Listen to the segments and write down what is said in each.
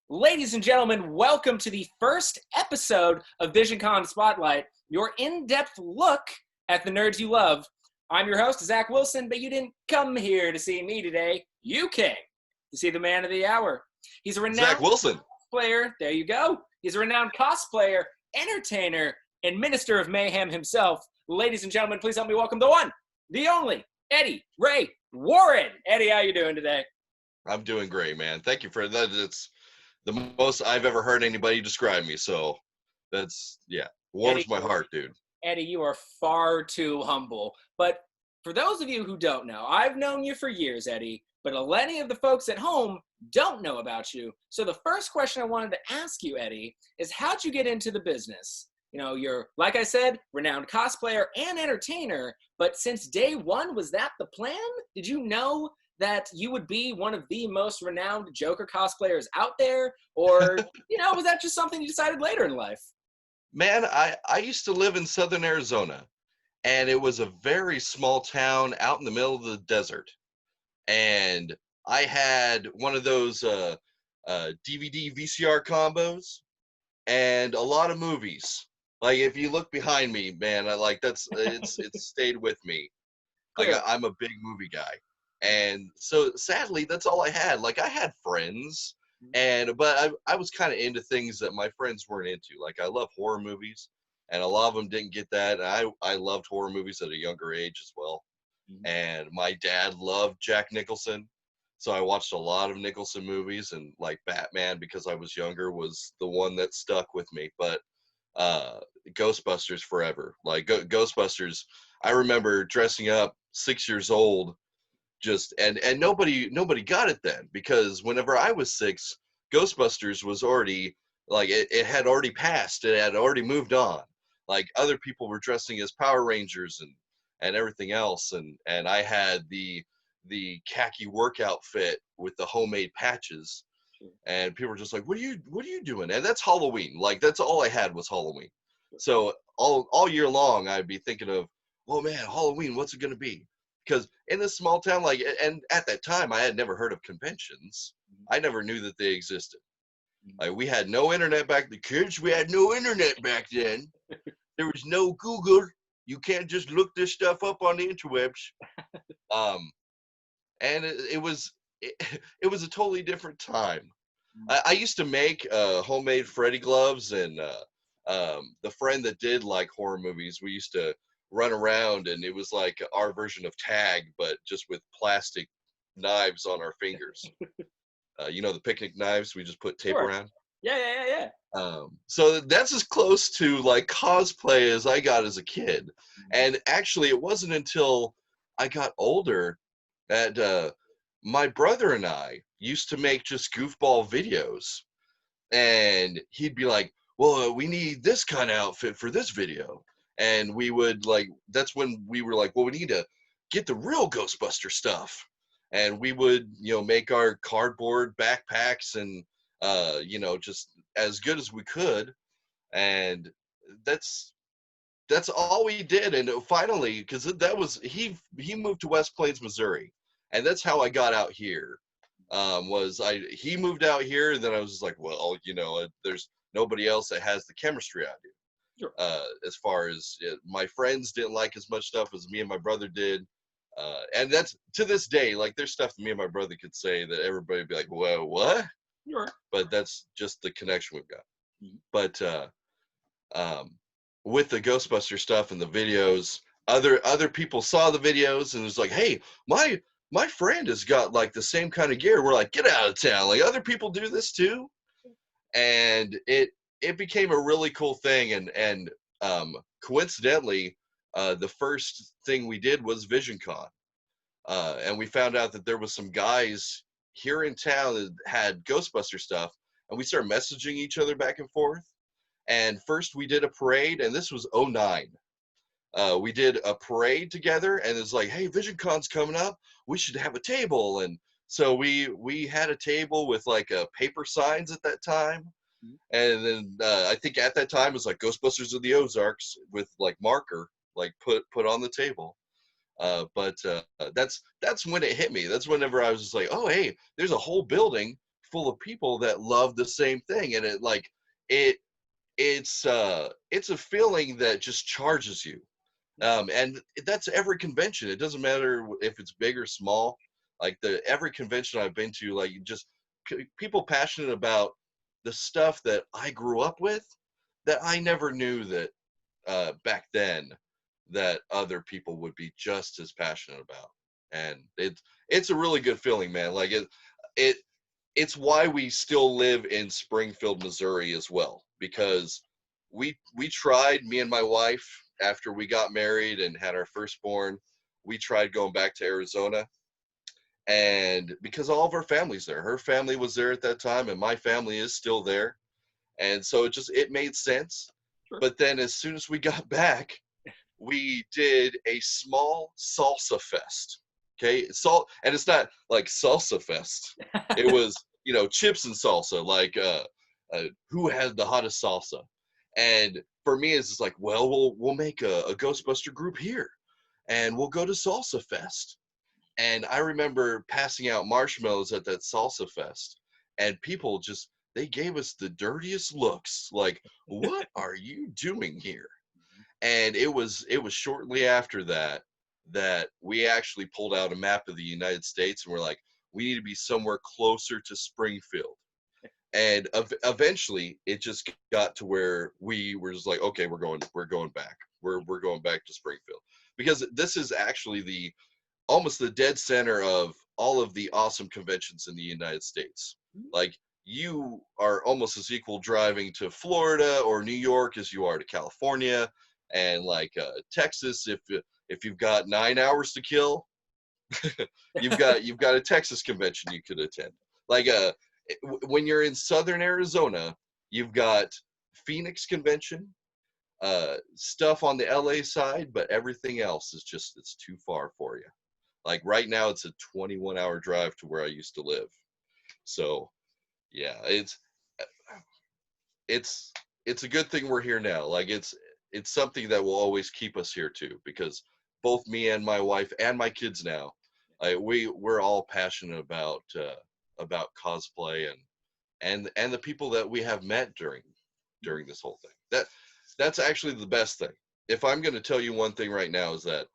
Ladies and gentlemen, welcome to the first episode of Visioncon Spotlight, your in-depth look at the nerds you love. I'm your host, Zach Wilson, but you didn't come here to see me today. You came to see the man of the hour. He's a renowned Zach Wilson cosplayer. There you go. He's a renowned cosplayer, entertainer, and minister of mayhem himself. Ladies and gentlemen, please help me welcome the one, the only, Eddie Ray Warren. Eddie, how you doing today? I'm doing great, man. Thank you for that. It's the most I've ever heard anybody describe me. So that's, warms Eddie, my heart, dude. Eddie, you are far too humble. But for those of you who don't know, I've known you for years, Eddie, but many of the folks at home don't know about you. So the first question I wanted to ask you, Eddie, is how'd you get into the business? You know, you're, like I said, renowned cosplayer and entertainer, but since day one, was that the plan? Did you know that you would be one of the most renowned Joker cosplayers out there? Or, was that just something you decided later in life? Man, I used to live in southern Arizona, and it was a very small town out in the middle of the desert. And I had one of those DVD VCR combos and a lot of movies. Like, if you look behind me, man, it's stayed with me. Like, I'm a big movie guy. And so sadly, that's all I had. Like, I had friends, but I was kind of into things that my friends weren't into. Like, I love horror movies, and a lot of them didn't get that. And I loved horror movies at a younger age as well. And my dad loved Jack Nicholson, so I watched a lot of Nicholson movies, and like Batman, because I was younger, was the one that stuck with me. But Ghostbusters forever. Like Ghostbusters, I remember dressing up 6 years old, and nobody got it then, because whenever I was 6, Ghostbusters was already like it had already passed. It had already moved on. Like, other people were dressing as Power Rangers and everything else, and I had the khaki work outfit with the homemade patches, and people were just like, what are you doing? And that's Halloween. Like, that's all I had was Halloween. So all year long I'd be thinking of, oh man, Halloween, what's it gonna be? Because in this small town, like, and at that time I had never heard of conventions. I never knew that they existed. Like, we had no internet back then. Kids, we had no internet back then. There was no Google. You can't just look this stuff up on the interwebs. And it was a totally different time. I used to make homemade Freddy gloves, and the friend that did like horror movies, we used to run around, and it was like our version of tag, but just with plastic knives on our fingers. The picnic knives we just put tape around. Yeah. So that's as close to like cosplay as I got as a kid. And actually, it wasn't until I got older that my brother and I used to make just goofball videos, and he'd be like, well, we need this kind of outfit for this video. And we would, like, that's when we were like, well, we need to get the real Ghostbuster stuff. And we would, make our cardboard backpacks and, just as good as we could. And that's all we did. And finally, because that was, he moved to West Plains, Missouri. And that's how I got out here. He moved out here, and then I was just like, well, there's nobody else that has the chemistry I do. Sure. As far as my friends didn't like as much stuff as me and my brother did. And that's, to this day, like, there's stuff that me and my brother could say that everybody would be like, well, what? Sure. But that's just the connection we've got. But with the Ghostbuster stuff and the videos, other people saw the videos and was like, hey, my friend has got like the same kind of gear. We're like, get out of town. Like, other people do this too. And it became a really cool thing. And coincidentally, the first thing we did was Visioncon. And we found out that there was some guys here in town that had Ghostbuster stuff, and we started messaging each other back and forth. And first we did a parade, and this was 2009. We did a parade together, and it's like, hey, Visioncon's coming up. We should have a table. And so we had a table with like paper signs at that time. And then I think at that time it was like Ghostbusters of the Ozarks with like marker, like put on the table. But that's when it hit me. That's whenever I was just like, oh, hey, there's a whole building full of people that love the same thing, and it it's a feeling that just charges you. And that's every convention. It doesn't matter if it's big or small. Like every convention I've been to, like just people passionate about the stuff that I grew up with, that I never knew that back then that other people would be just as passionate about. And it's a really good feeling, man. Like it it's why we still live in Springfield, Missouri as well, because we tried, me and my wife, after we got married and had our firstborn, we tried going back to Arizona, and because all of our family's there. Her family was there at that time, and my family is still there, and so it made sense. Sure. But then as soon as we got back, we did a small salsa fest. Okay, and it's not like salsa fest. It was, chips and salsa, like who had the hottest salsa. And for me, it's just like, well, we'll make a Ghostbuster group here, and we'll go to salsa fest. And I remember passing out marshmallows at that salsa fest, and people they gave us the dirtiest looks, like, what are you doing here? And it was shortly after that we actually pulled out a map of the United States, and we're like, we need to be somewhere closer to Springfield. And eventually it just got to where we were just like, okay, we're going back. We're going back to Springfield, because this is actually almost the dead center of all of the awesome conventions in the United States. Like, you are almost as equal driving to Florida or New York as you are to California, and like Texas. If you've got 9 hours to kill, you've got a Texas convention you could attend. Like when you're in Southern Arizona, you've got Phoenix convention, stuff on the LA side, but everything else is it's too far for you. Like right now, it's a 21-hour drive to where I used to live. So yeah, it's a good thing we're here now. Like it's something that will always keep us here too, because both me and my wife and my kids now, we're all passionate about cosplay and the people that we have met during this whole thing. That's actually the best thing. If I'm going to tell you one thing right now, is that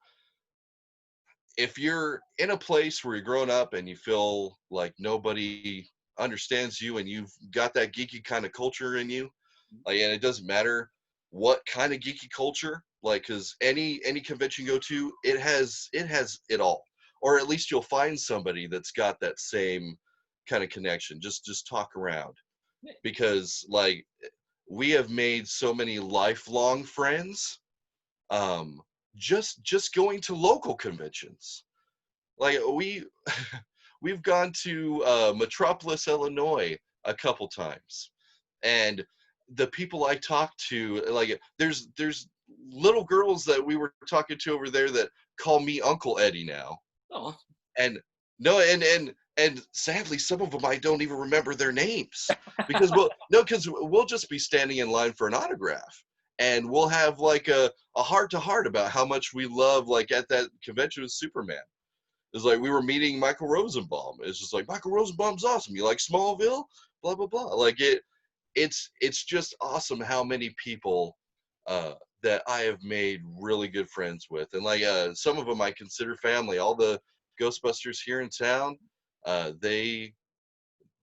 if you're in a place where you're growing up and you feel like nobody understands you, and you've got that geeky kind of culture in you, like, and it doesn't matter what kind of geeky culture, like, because any convention you go to, it has it all, or at least you'll find somebody that's got that same kind of connection. Just talk around, because like we have made so many lifelong friends, just going to local conventions. Like we've gone to Metropolis, Illinois a couple times, and the people I talk to, like there's little girls that we were talking to over there that call me Uncle Eddie now. Oh. And no, and sadly, some of them I don't even remember their names, because we'll just be standing in line for an autograph, and we'll have like a heart to heart about how much we love, like at that convention with Superman. It's like we were meeting Michael Rosenbaum. It's just like, Michael Rosenbaum's awesome. You like Smallville? Blah blah blah. Like it's just awesome how many people that I have made really good friends with, and like some of them I consider family. All the Ghostbusters here in town, they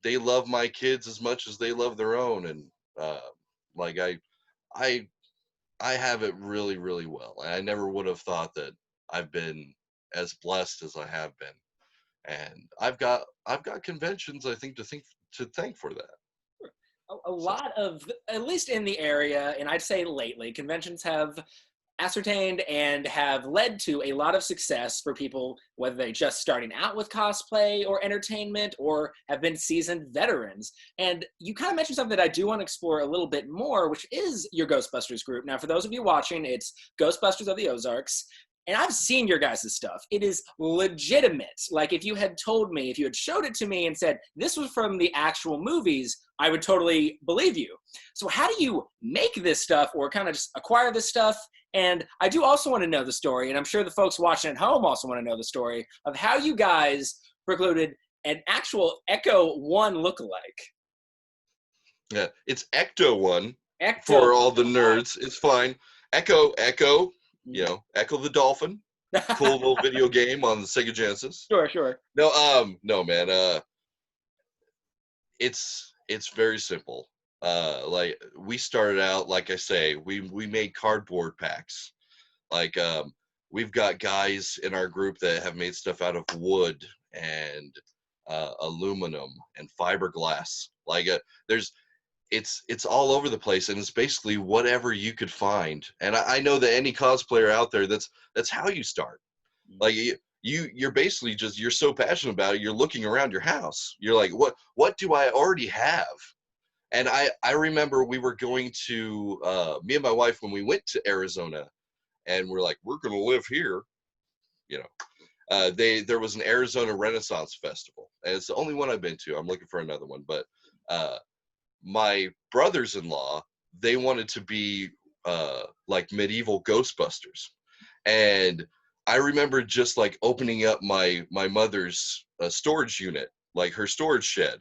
love my kids as much as they love their own, and like I have it really, really well. I never would have thought that I've been as blessed as I have been, and I've got conventions, I think, to thank for that. A lot of, at least in the area, and I'd say lately, conventions have ascertained and have led to a lot of success for people, whether they're just starting out with cosplay or entertainment, or have been seasoned veterans. And you kind of mentioned something that I do want to explore a little bit more, which is your Ghostbusters group. Now, for those of you watching, it's Ghostbusters of the Ozarks. And I've seen your guys' stuff. It is legitimate. Like, if you had showed it to me and said, this was from the actual movies, I would totally believe you. So how do you make this stuff, or kind of just acquire this stuff? And I do also want to know the story, and I'm sure the folks watching at home also want to know the story of how you guys recruited an actual Echo One lookalike. Yeah, it's Ecto One Ecto. for all the nerds. It's fine. Echo, Echo the Dolphin. Cool little video game on the Sega Genesis. Sure. No, man. It's very simple. Like we started out, like I say, we made cardboard packs. Like we've got guys in our group that have made stuff out of wood and aluminum and fiberglass. Like there's it's all over the place, and it's basically whatever you could find. And I know that any cosplayer out there, that's how you start. Like you're basically just, you're so passionate about it, you're looking around your house, you're like, what do I already have? And I remember we were going to me and my wife, when we went to Arizona, and we're like, we're gonna live here, you know. There was an Arizona Renaissance Festival, and it's the only one I've been to. I'm looking for another one, but my brothers-in-law, they wanted to be like medieval Ghostbusters. And I remember just like opening up my mother's storage unit, like her storage shed,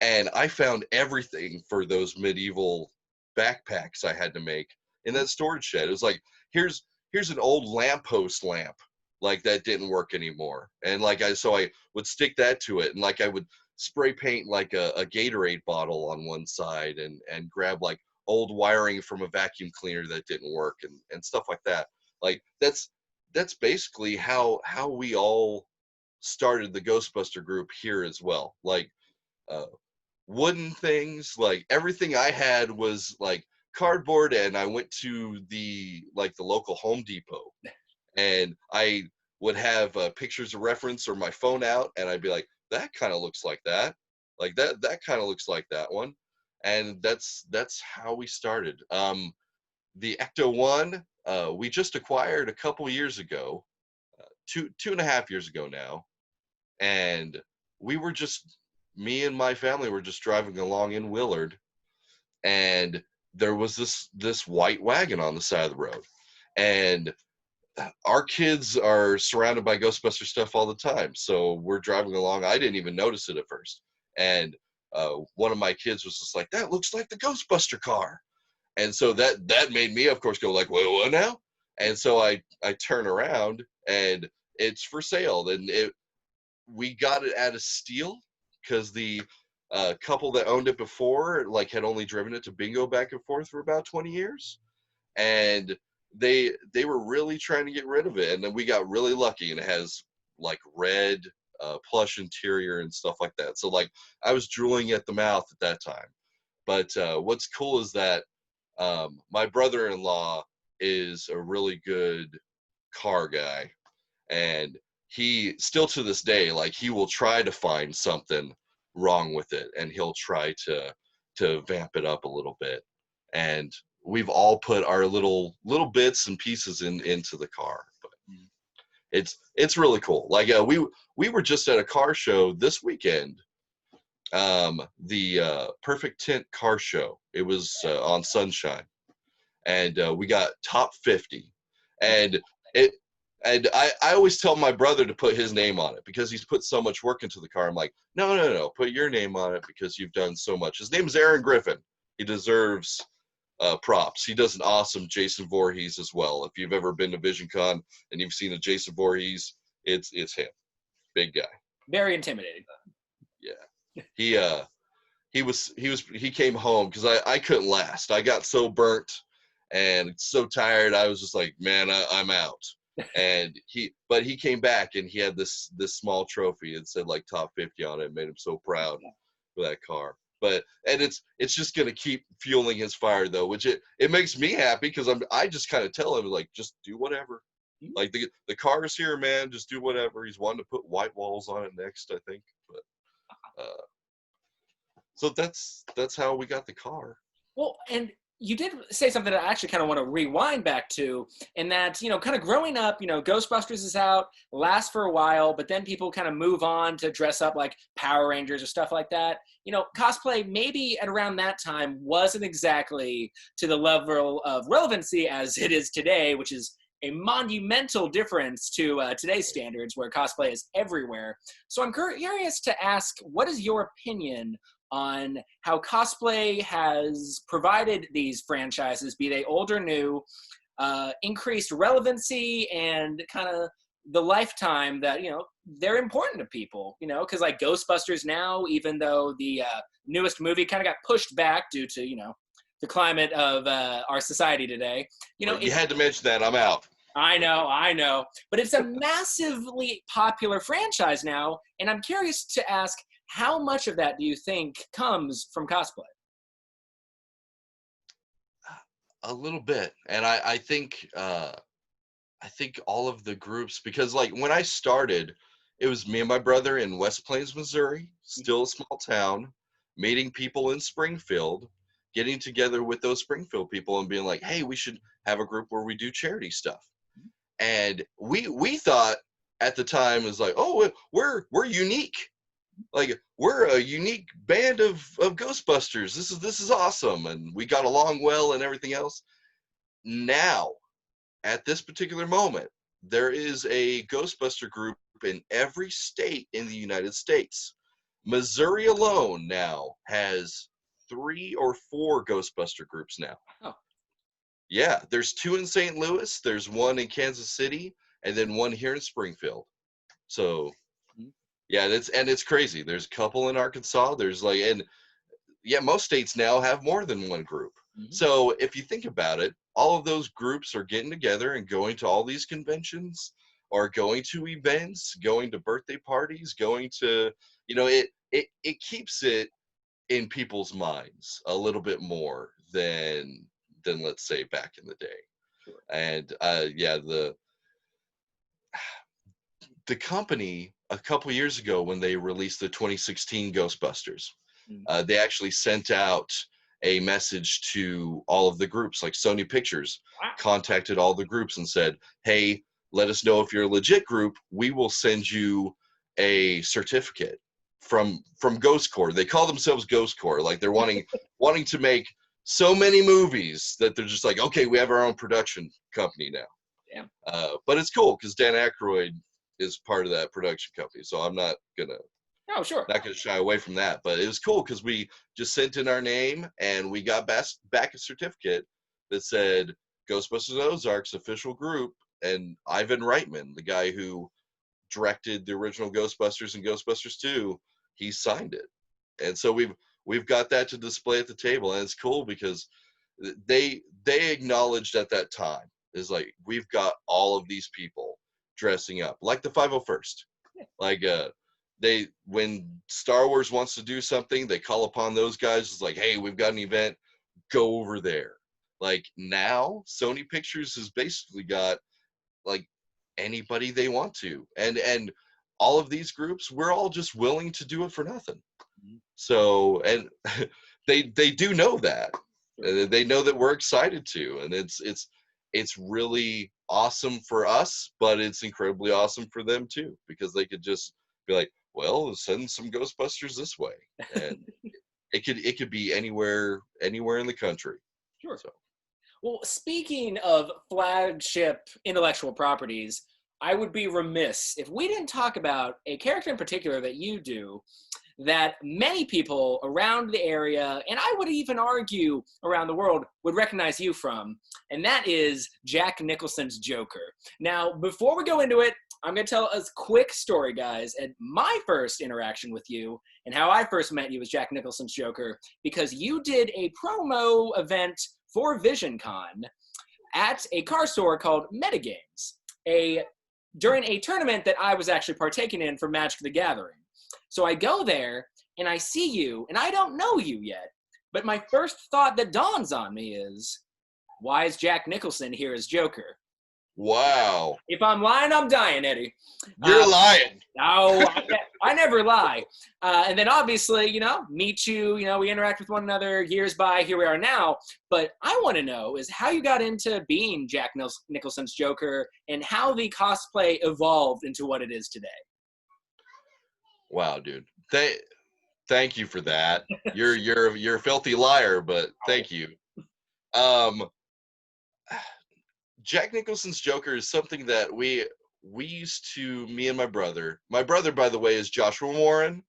and I found everything for those medieval backpacks I had to make in that storage shed. It was like, here's an old lamppost lamp, like that didn't work anymore, and like so I would stick that to it, and like I would spray paint like a Gatorade bottle on one side, and grab like old wiring from a vacuum cleaner that didn't work, and stuff like that. Like that's basically how we all started the Ghostbuster group here as well. Like uh, wooden things, like everything I had was like cardboard, and I went to the local Home Depot, and I would have pictures of reference or my phone out, and I'd be like, that kind of looks like that, like that kind of looks like that one. And that's how we started. The Ecto One, we just acquired a couple years ago, 2.5 years ago now, and we were just, me and my family were just driving along in Willard, and there was this white wagon on the side of the road, and our kids are surrounded by Ghostbuster stuff all the time. So we're driving along. I didn't even notice it at first. And one of my kids was just like, that looks like the Ghostbuster car. And so that made me, of course, go like, wait, what now? And so I turn around, and it's for sale. And we got it at a steal, because the couple that owned it before like had only driven it to bingo back and forth for about 20 years. And they were really trying to get rid of it, and then we got really lucky, and it has like red plush interior and stuff like that. So like I was drooling at the mouth at that time. But what's cool is that my brother-in-law is a really good car guy, and he still to this day, like he will try to find something wrong with it, and he'll try to vamp it up a little bit. And we've all put our little bits and pieces into the car. But it's really cool. Like we were just at a car show this weekend, the Perfect Tint car show. It was on Sunshine, and we got top 50, and it. And I always tell my brother to put his name on it, because he's put so much work into the car. I'm like, no, put your name on it, because you've done so much. His name is Aaron Griffin. He deserves props. He does an awesome Jason Voorhees as well. If you've ever been to Visioncon and you've seen a Jason Voorhees, it's him. Big guy. Very intimidating. Yeah. He came home, because I couldn't last. I got so burnt and so tired. I was just like, man, I'm out. And he came back, and he had this small trophy. It said like top 50 on it. It made him so proud for that car. And it's just gonna keep fueling his fire, though, which it makes me happy, because I just kind of tell him, like, just do whatever. Like the car is here, man. Just do whatever. He's wanting to put white walls on it next, I think. But so that's how we got the car. Well, and you did say something that I actually kind of want to rewind back to, and that, kind of growing up, Ghostbusters is out, lasts for a while, but then people kind of move on to dress up like Power Rangers or stuff like that. Cosplay maybe at around that time wasn't exactly to the level of relevancy as it is today, which is a monumental difference to today's standards where cosplay is everywhere. So I'm curious to ask, what is your opinion on how cosplay has provided these franchises, be they old or new, increased relevancy and kind of the lifetime that, they're important to people, because like Ghostbusters now, even though the newest movie kind of got pushed back due to, the climate of our society today, Well, you had to mention that. I'm out. I know. But it's a massively popular franchise now, and I'm curious to ask, how much of that do you think comes from cosplay? A little bit, and I think all of the groups, because like when I started, it was me and my brother in West Plains, Missouri, still a small town, meeting people in Springfield, getting together with those Springfield people and being like, hey, we should have a group where we do charity stuff. And we thought at the time, it was like, oh, we're unique. Like, we're a unique band of Ghostbusters. This is awesome. And we got along well and everything else. Now, at this particular moment, there is a Ghostbuster group in every state in the United States. Missouri alone now has 3 or 4 Ghostbuster groups now. Oh. Yeah, there's 2 in St. Louis, there's 1 in Kansas City, and then 1 here in Springfield. So, yeah, it's crazy. There's a couple in Arkansas. There's like, and yeah, most states now have more than 1 group. So if you think about it, all of those groups are getting together and going to all these conventions, or going to events, going to birthday parties, going to, it keeps it in people's minds a little bit more than let's say back in the day. Sure. And yeah, the company a couple years ago, when they released the 2016 Ghostbusters, they actually sent out a message to all of the groups. Like Sony Pictures contacted all the groups and said, hey, let us know if you're a legit group. We will send you a certificate from Ghost Corps. They call themselves Ghost Corps. Like they're wanting to make so many movies that they're just like, okay, we have our own production company now. Yeah. But it's cool because Dan Aykroyd is part of that production company. So I'm not gonna shy away from that. But it was cool because we just sent in our name and we got back a certificate that said Ghostbusters Ozarks official group, and Ivan Reitman, the guy who directed the original Ghostbusters and Ghostbusters 2, he signed it. And so we've got that to display at the table, and it's cool because they acknowledged at that time, is like, we've got all of these people dressing up like the 501st. Like when Star Wars wants to do something, they call upon those guys. It's like, hey, we've got an event, go over there. Like now Sony Pictures has basically got like anybody they want to, and all of these groups, we're all just willing to do it for nothing. So, and they do know that. They know that we're excited to, and it's really awesome for us, but it's incredibly awesome for them too, because they could just be like, well, send some Ghostbusters this way, and it could be anywhere in the country. Sure. So. Well, speaking of flagship intellectual properties, I would be remiss if we didn't talk about a character in particular that you do that many people around the area, and I would even argue around the world, would recognize you from, and that is Jack Nicholson's Joker. Now, before we go into it, I'm going to tell a quick story, guys, and my first interaction with you and how I first met you as Jack Nicholson's Joker, because you did a promo event for Visioncon at a car store called Metagames, during a tournament that I was actually partaking in for Magic the Gathering. So I go there, and I see you, and I don't know you yet, but my first thought that dawns on me is, why is Jack Nicholson here as Joker? Wow. If I'm lying, I'm dying, Eddie. You're lying. No, I never lie. And then obviously, meet you, we interact with one another, years by, here we are now. But I want to know is how you got into being Jack Nicholson's Joker and how the cosplay evolved into what it is today. Wow, dude. Thank you for that. You're a filthy liar, but thank you. Jack Nicholson's Joker is something that we used to, me and my brother. My brother, by the way, is Joshua Warren.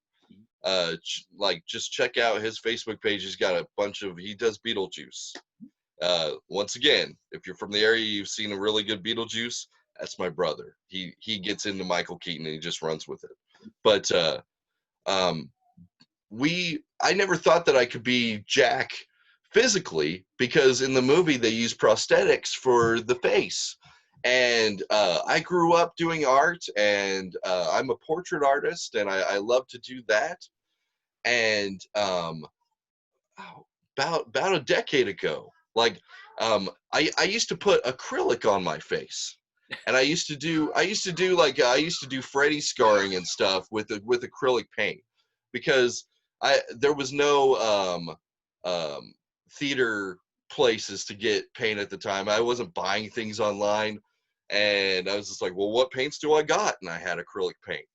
Just check out his Facebook page. He's got a bunch of, he does Beetlejuice. Once again, if you're from the area, you've seen a really good Beetlejuice. That's my brother. He gets into Michael Keaton and he just runs with it. But um, I never thought that I could be Jack physically, because in the movie they use prosthetics for the face. And I grew up doing art, and I'm a portrait artist, and I love to do that. And about a decade ago, I used to put acrylic on my face, and I used to do Freddy scarring and stuff with acrylic paint, because there was no theater places to get paint at the time. I wasn't buying things online, and I was just like, well, what paints do I got? And I had acrylic paint,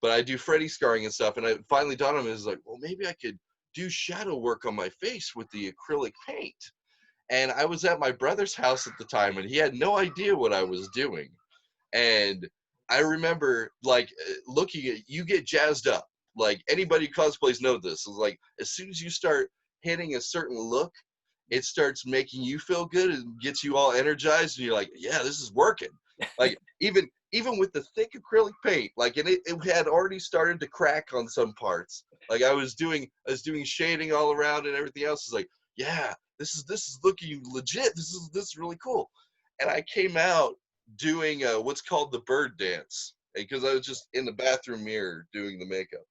but I do Freddy scarring and stuff. And I finally dawned on me, is like, well, maybe I could do shadow work on my face with the acrylic paint. And I was at my brother's house at the time, and he had no idea what I was doing. And I remember looking at, you get jazzed up. Like, anybody who cosplays know this. It's like, as soon as you start hitting a certain look, it starts making you feel good and gets you all energized, and you're like, yeah, this is working. Like, even with the thick acrylic paint, like, and it had already started to crack on some parts. Like, I was doing shading all around, and everything else is like, yeah, this is looking legit. This is really cool. And I came out doing what's called the bird dance, because I was just in the bathroom mirror doing the makeup.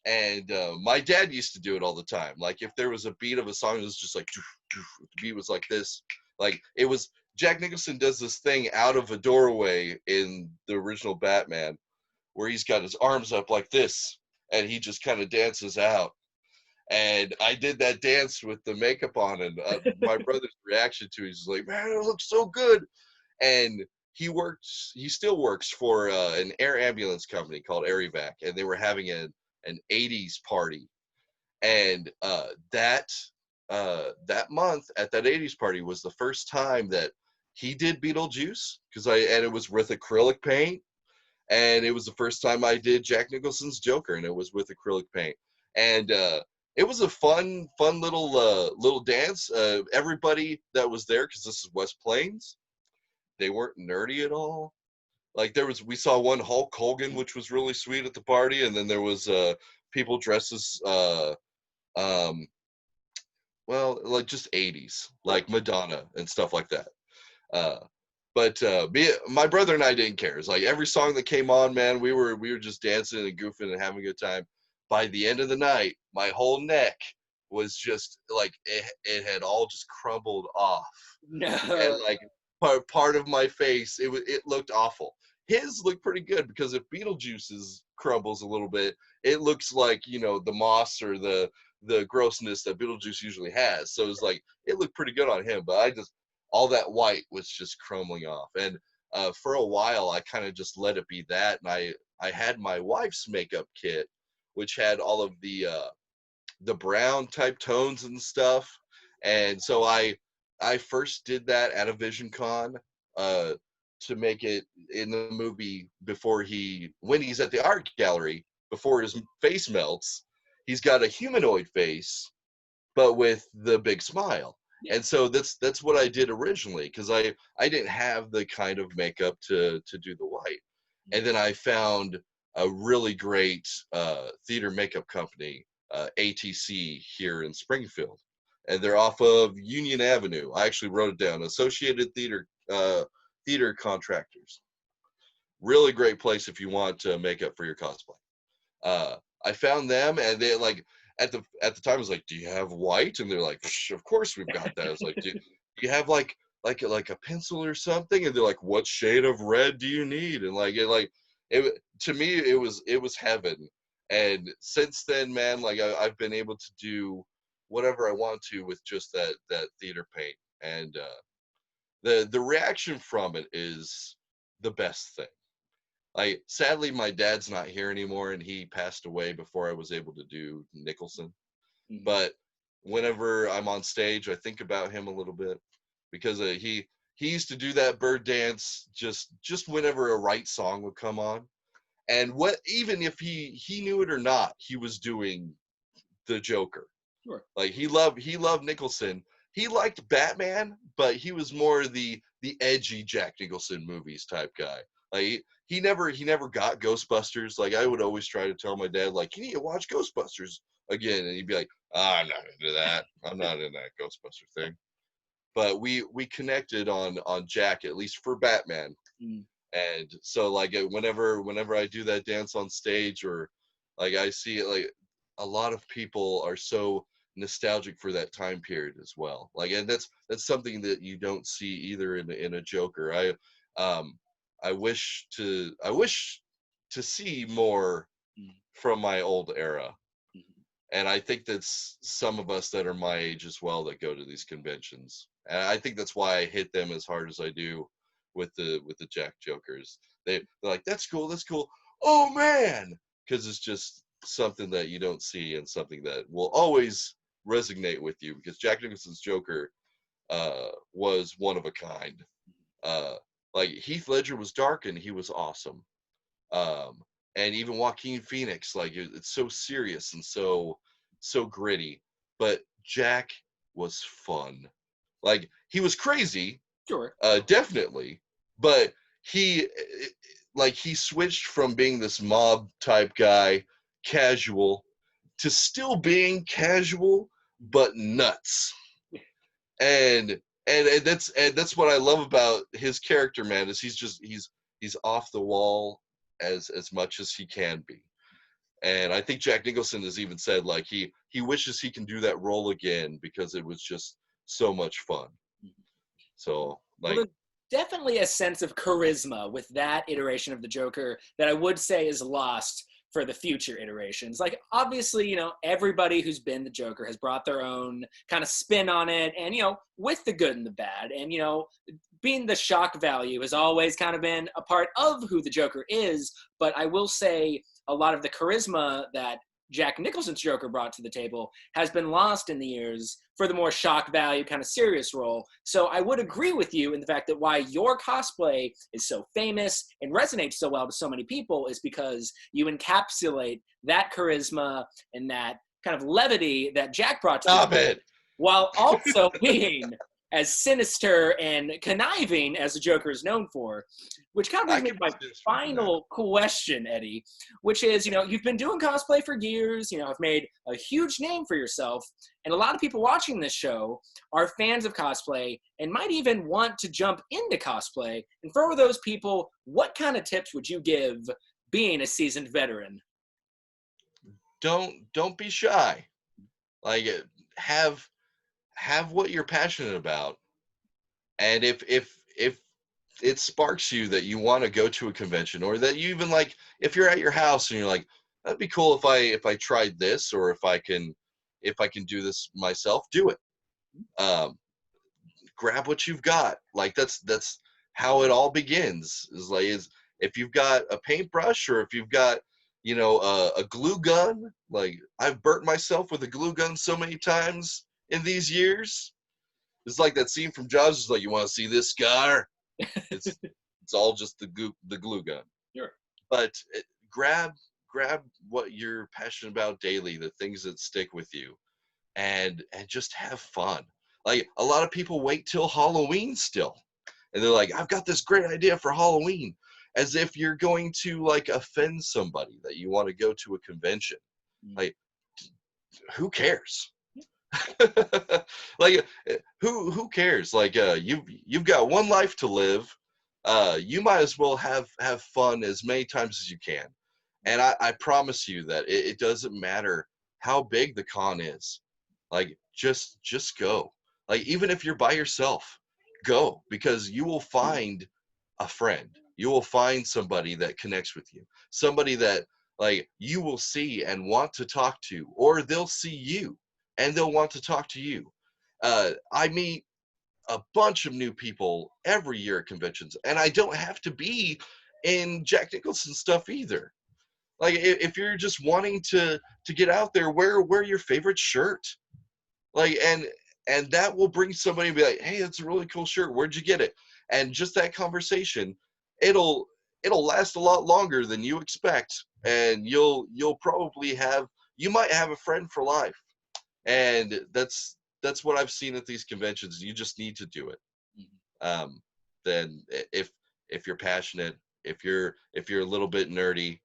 And my dad used to do it all the time. Like, if there was a beat of a song, it was just like, the beat was like this. Like, it was, Jack Nicholson does this thing out of a doorway in the original Batman, where he's got his arms up like this, and he just kind of dances out. And I did that dance with the makeup on, and my brother's reaction to it is like, man, it looks so good. And he still works for an air ambulance company called Air-Evac, and they were having an 80s party. And that month at that 80s party was the first time that he did Beetlejuice, and it was with acrylic paint. And it was the first time I did Jack Nicholson's Joker, and it was with acrylic paint. And it was a fun little dance. Everybody that was there, because this is West Plains, they weren't nerdy at all. Like, we saw one Hulk Hogan, which was really sweet at the party, and then there was people dressed as like just 80s, like Madonna and stuff like that. But my brother and I didn't care. It's like every song that came on, man, we were just dancing and goofing and having a good time. By the end of the night, my whole neck was just like, it had all just crumbled off. And No. like part of my face, it looked awful. His looked pretty good, because if Beetlejuice's crumbles a little bit, it looks like, the moss or the grossness that Beetlejuice usually has. So it's like, it looked pretty good on him, but all that white was just crumbling off. And for a while, I kind of just let it be that. And I had my wife's makeup kit, which had all of the brown type tones and stuff. And so I first did that at a Visioncon to make it in the movie when he's at the art gallery, before his face melts, he's got a humanoid face, but with the big smile. Yeah. And so that's what I did originally, because I didn't have the kind of makeup to do the white. And then I found a really great theater makeup company, ATC, here in Springfield, and they're off of Union Avenue. I actually wrote it down: Associated Theater Contractors. Really great place if you want makeup for your cosplay. I found them, and they at the time I was like, "Do you have white?" And they're like, "Of course we've got that." I was like, "Do you have like a pencil or something?" And they're like, "What shade of red do you need?" And it to me, it was heaven. And since then, man, I've been able to do whatever I want to with just that theater paint, and the reaction from it is the best thing. Like, sadly, my dad's not here anymore, and he passed away before I was able to do Nicholson. But whenever I'm on stage, I think about him a little bit, because he used to do that bird dance just whenever a right song would come on. And what even if he knew it or not, he was doing the Joker. Sure. Like he loved Nicholson. He liked Batman, but he was more the edgy Jack Nicholson movies type guy. Like he never got Ghostbusters. Like I would always try to tell my dad, like, you need to watch Ghostbusters again, and he'd be like, I'm not into that. I'm not in that Ghostbuster thing. But we connected on Jack, at least for Batman. Mm. And so like whenever I do that dance on stage, or like I see it, like a lot of people are so nostalgic for that time period as well. Like, and that's something that you don't see either in a Joker. Um I wish to see more Mm. from my old era. Mhm. And I think that's some of us that are my age as well that go to these conventions. And I think that's why I hit them as hard as I do with the Jack Jokers. They're like, that's cool, that's cool. Oh man, because it's just something that you don't see and something that will always resonate with you. Because Jack Nicholson's Joker was one of a kind. Uh, like Heath Ledger was dark and he was awesome. Um, and even Joaquin Phoenix, like it's so serious and so gritty. But Jack was fun. Like he was crazy, Sure. definitely, but he switched from being this mob type guy, casual, to still being casual but nuts. And that's what I love about his character, man, is he's off the wall as much as he can be. And I think Jack Nicholson has even said like he wishes he can do that role again because it was just so much fun. So Well, like there's definitely a sense of charisma with that iteration of the Joker that I would say is lost for the future iterations. Like, obviously, everybody who's been the Joker has brought their own kind of spin on it, and, with the good and the bad. And, being the shock value has always kind of been a part of who the Joker is. But I will say a lot of the charisma that Jack Nicholson's Joker brought to the table has been lost in the years for the more shock value kind of serious role. So I would agree with you in the fact that why your cosplay is so famous and resonates so well to so many people is because you encapsulate that charisma and that kind of levity that Jack brought to the stop table, it. while also being as sinister and conniving as the Joker is known for. Which kind of I brings me can to be my serious for that. final question, Eddie, which is, you've been doing cosplay for years, have made a huge name for yourself, and a lot of people watching this show are fans of cosplay and might even want to jump into cosplay. And for those people, what kind of tips would you give being a seasoned veteran? Don't be shy. Like have have what you're passionate about. And if it sparks you that you want to go to a convention, or that you even like, if you're at your house and you're like, that'd be cool if I tried this, or if I can do this myself, do it. Um, grab what you've got. Like that's how it all begins. Is if you've got a paintbrush, or if you've got a glue gun. Like I've burnt myself with a glue gun so many times in these years. It's like that scene from Jaws. It's like, you want to see this scar? It's it's all just the glue gun. Sure. But grab what you're passionate about daily, the things that stick with you, and just have fun. Like a lot of people wait till Halloween still, and they're like, I've got this great idea for Halloween, as if you're going to like offend somebody that you want to go to a convention. Mm. Like, who cares? Like who cares? Like you've got one life to live. You might as well have fun as many times as you can. And I promise you that it doesn't matter how big the con is. Like just go. Like even if you're by yourself, go, because you will find a friend. You will find somebody that connects with you. Somebody that like you will see and want to talk to, or they'll see you and they'll want to talk to you. I meet a bunch of new people every year at conventions, and I don't have to be in Jack Nicholson stuff either. Like if you're just wanting to get out there, wear your favorite shirt. Like and that will bring somebody and be like, hey, that's a really cool shirt. Where'd you get it? And just that conversation, it'll last a lot longer than you expect, and you might have a friend for life. And that's what I've seen at these conventions. You just need to do it. Then if you're passionate, if you're a little bit nerdy,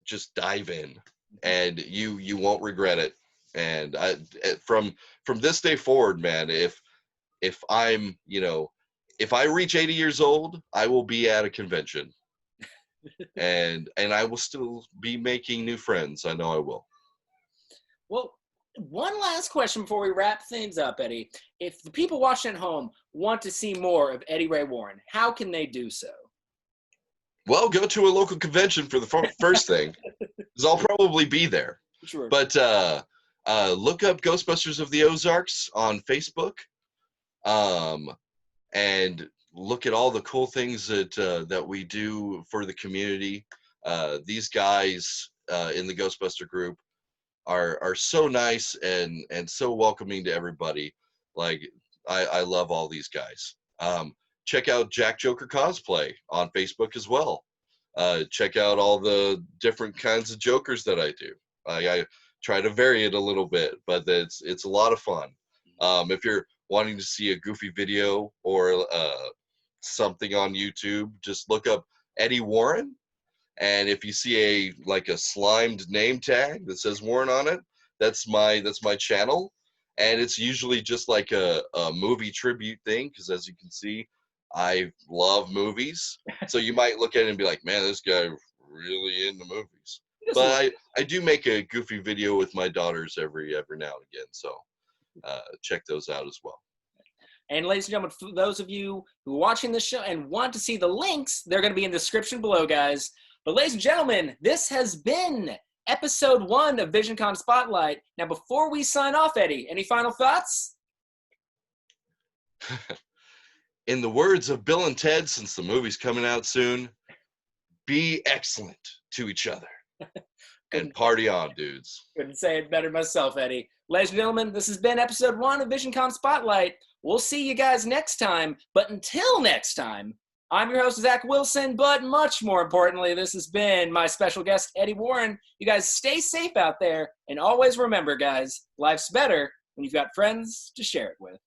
just dive in, and you won't regret it. And from this day forward, man, if I'm, if I reach 80 years old, I will be at a convention, and I will still be making new friends. I know I will. Well, one last question before we wrap things up, Eddie. If the people watching at home want to see more of Eddie Ray Warren, how can they do so? Well, go to a local convention for the first thing, because I'll probably be there. Sure. But look up Ghostbusters of the Ozarks on Facebook, and look at all the cool things that we do for the community. These guys in the Ghostbuster group are so nice and so welcoming to everybody. Like, I love all these guys. Check out Jack Joker Cosplay on Facebook as well. Check out all the different kinds of Jokers that I do. I try to vary it a little bit, but it's a lot of fun. If you're wanting to see a goofy video or something on YouTube, just look up Eddie Warren. And if you see a slimed name tag that says Warren on it, that's my channel. And it's usually just like a movie tribute thing, because as you can see, I love movies. So you might look at it and be like, man, this guy really into movies. But I do make a goofy video with my daughters every now and again. So check those out as well. And ladies and gentlemen, for those of you who are watching this show and want to see the links, they're going to be in the description below, guys. But ladies and gentlemen, this has been episode 1 of Visioncon Spotlight. Now, before we sign off, Eddie, any final thoughts? In the words of Bill and Ted, since the movie's coming out soon, be excellent to each other. And party on, dudes. Couldn't say it better myself, Eddie. Ladies and gentlemen, this has been episode 1 of Visioncon Spotlight. We'll see you guys next time. But until next time, I'm your host, Zach Wilson, but much more importantly, this has been my special guest, Eddie Warren. You guys stay safe out there, and always remember, guys, life's better when you've got friends to share it with.